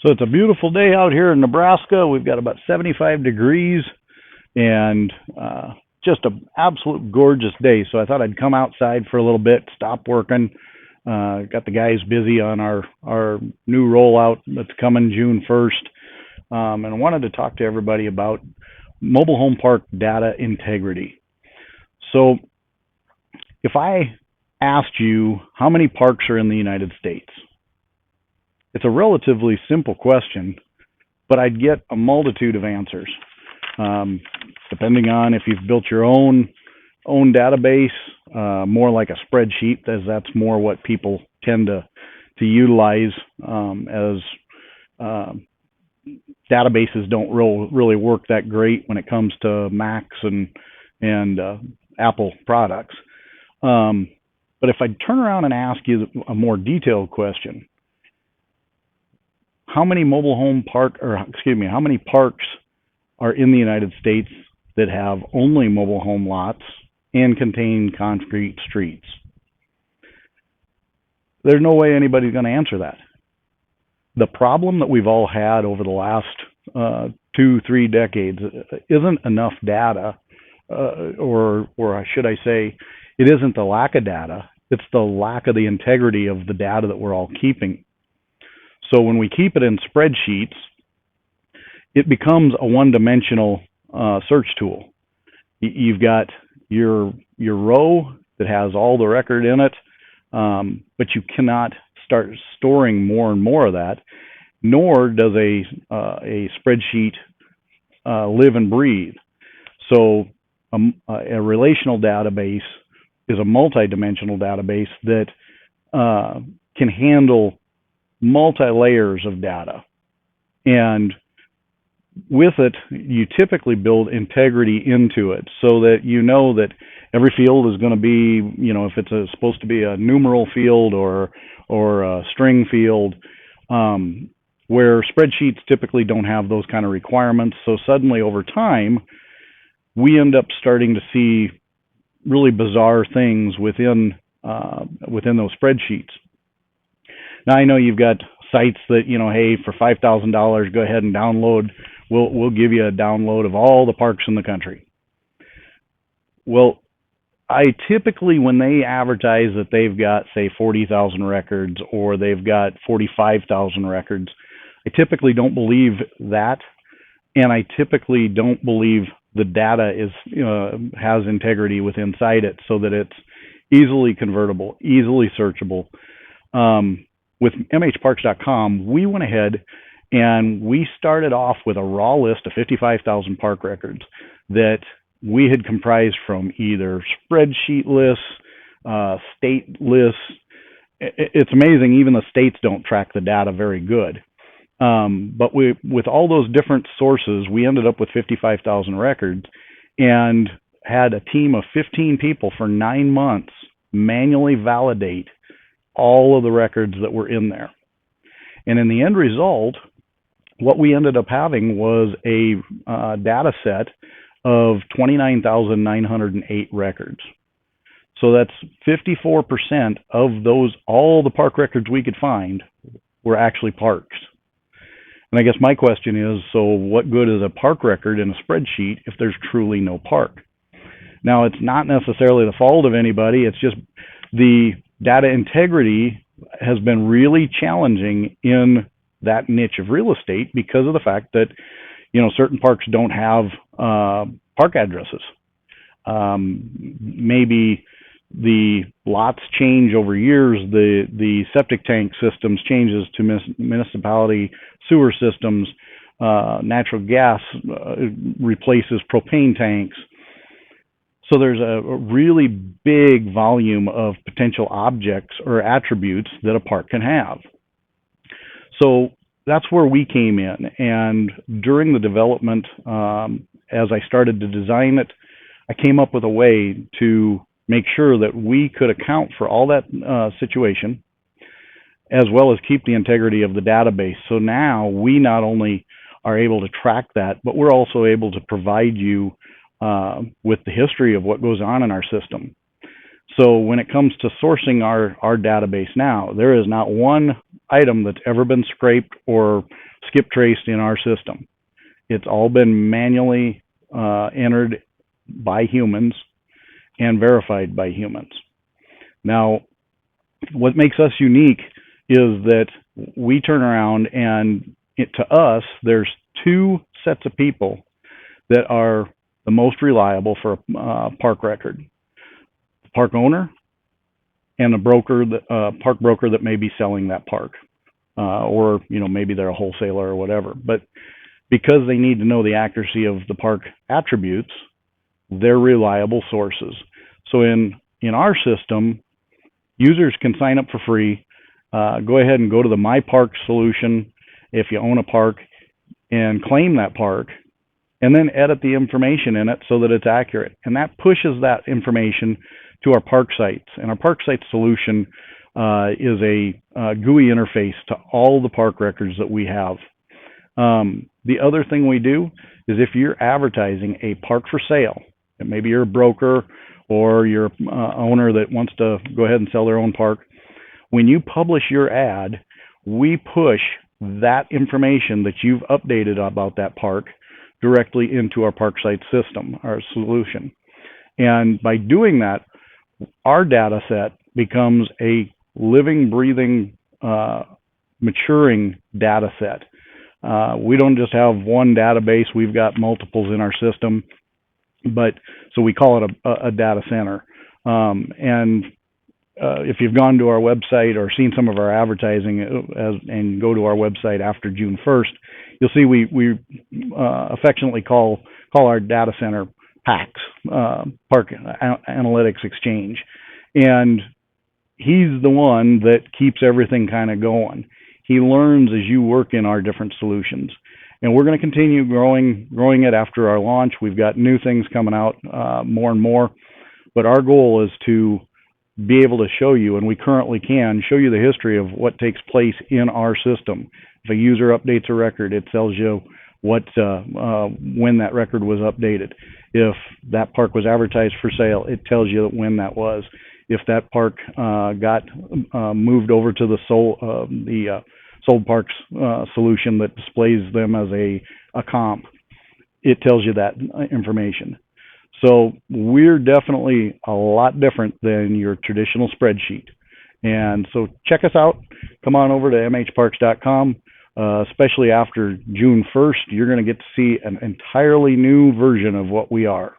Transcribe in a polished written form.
So it's a beautiful day out here in Nebraska. We've got about 75 degrees and just an absolute gorgeous day. So I thought I'd come outside for a little bit, stop working. Got the guys busy on our new rollout that's coming June 1st. And I wanted to talk to everybody about mobile home park data integrity. So if I asked you how many parks are in the United States, it's a relatively simple question, but I'd get a multitude of answers, depending on if you've built your own database, more like a spreadsheet, as that's more what people tend to utilize, as databases don't really work that great when it comes to Macs and Apple products. But if I turn around and ask you a more detailed question, how many how many parks are in the United States that have only mobile home lots and contain concrete streets? There's no way anybody's going to answer that. The problem that we've all had over the last 2-3 decades isn't enough data, or should I say, it isn't the lack of data, it's the lack of the integrity of the data that we're all keeping. So when we keep it in spreadsheets, it becomes a one-dimensional search tool. You've got your row that has all the record in it, but you cannot start storing more and more of that, nor does a spreadsheet live and breathe. So a relational database is a multi-dimensional database that can handle multi-layers of data. And with it, you typically build integrity into it so that you know that every field is going to be, if it's supposed to be a numeral field or a string field, where spreadsheets typically don't have those kind of requirements. So suddenly over time, we end up starting to see really bizarre things within those spreadsheets. Now I know you've got sites that, hey, for $5,000, go ahead and download. We'll give you a download of all the parks in the country. Well, I typically, when they advertise that they've got, say, 40,000 records or they've got 45,000 records, I typically don't believe that, and I typically don't believe the data has integrity within inside it, so that it's easily convertible, easily searchable. With mhparks.com, we went ahead and we started off with a raw list of 55,000 park records that we had comprised from either spreadsheet lists, state lists. It's amazing, even the states don't track the data very good. But with all those different sources, we ended up with 55,000 records and had a team of 15 people for 9 months manually validate all of the records that were in there. And in the end result, what we ended up having was a data set of 29,908 records. So that's 54% of those, all the park records we could find were actually parks. And I guess my question is, so what good is a park record in a spreadsheet if there's truly no park? Now, it's not necessarily the fault of anybody, it's just the data integrity has been really challenging in that niche of real estate because of the fact that, certain parks don't have park addresses. Maybe the lots change over years, the septic tank systems changes to municipality sewer systems, natural gas replaces propane tanks. So there's a really big volume of potential objects or attributes that a park can have. So that's where we came in. And during the development, as I started to design it, I came up with a way to make sure that we could account for all that situation, as well as keep the integrity of the database. So now we not only are able to track that, but we're also able to provide you with the history of what goes on in our system. So when it comes to sourcing our database now, there is not one item that's ever been scraped or skip traced in our system. It's all been manually entered by humans and verified by humans. Now, what makes us unique is that we turn around and to us, there's two sets of people that are the most reliable for a park record: the park owner and a broker, park broker that may be selling that park, or maybe they're a wholesaler or whatever. But because they need to know the accuracy of the park attributes, they're reliable sources. So in our system, users can sign up for free. Go ahead and go to the My Park solution if you own a park and claim that park, and then edit the information in it so that it's accurate. And that pushes that information to our park sites. And our park site solution is a GUI interface to all the park records that we have. The other thing we do is if you're advertising a park for sale, and maybe you're a broker or you're an owner that wants to go ahead and sell their own park, when you publish your ad, we push that information that you've updated about that park directly into our park site system, our solution. And by doing that, our data set becomes a living, breathing, maturing data set. We don't just have one database, we've got multiples in our system, but so we call it a data center. If you've gone to our website or seen some of our advertising and go to our website after June 1st, you'll see we affectionately call our data center PAX, Park Analytics Exchange. And he's the one that keeps everything kind of going. He learns as you work in our different solutions. And we're going to continue growing it after our launch. We've got new things coming out more and more. But our goal is to be able to show you, and we currently can, show you the history of what takes place in our system. If a user updates a record, it tells you when that record was updated. If that park was advertised for sale, it tells you when that was. If that park got moved over to the sold parks solution that displays them as a comp, it tells you that information. So we're definitely a lot different than your traditional spreadsheet. And so check us out. Come on over to mhparks.com. Especially after June 1st, you're going to get to see an entirely new version of what we are.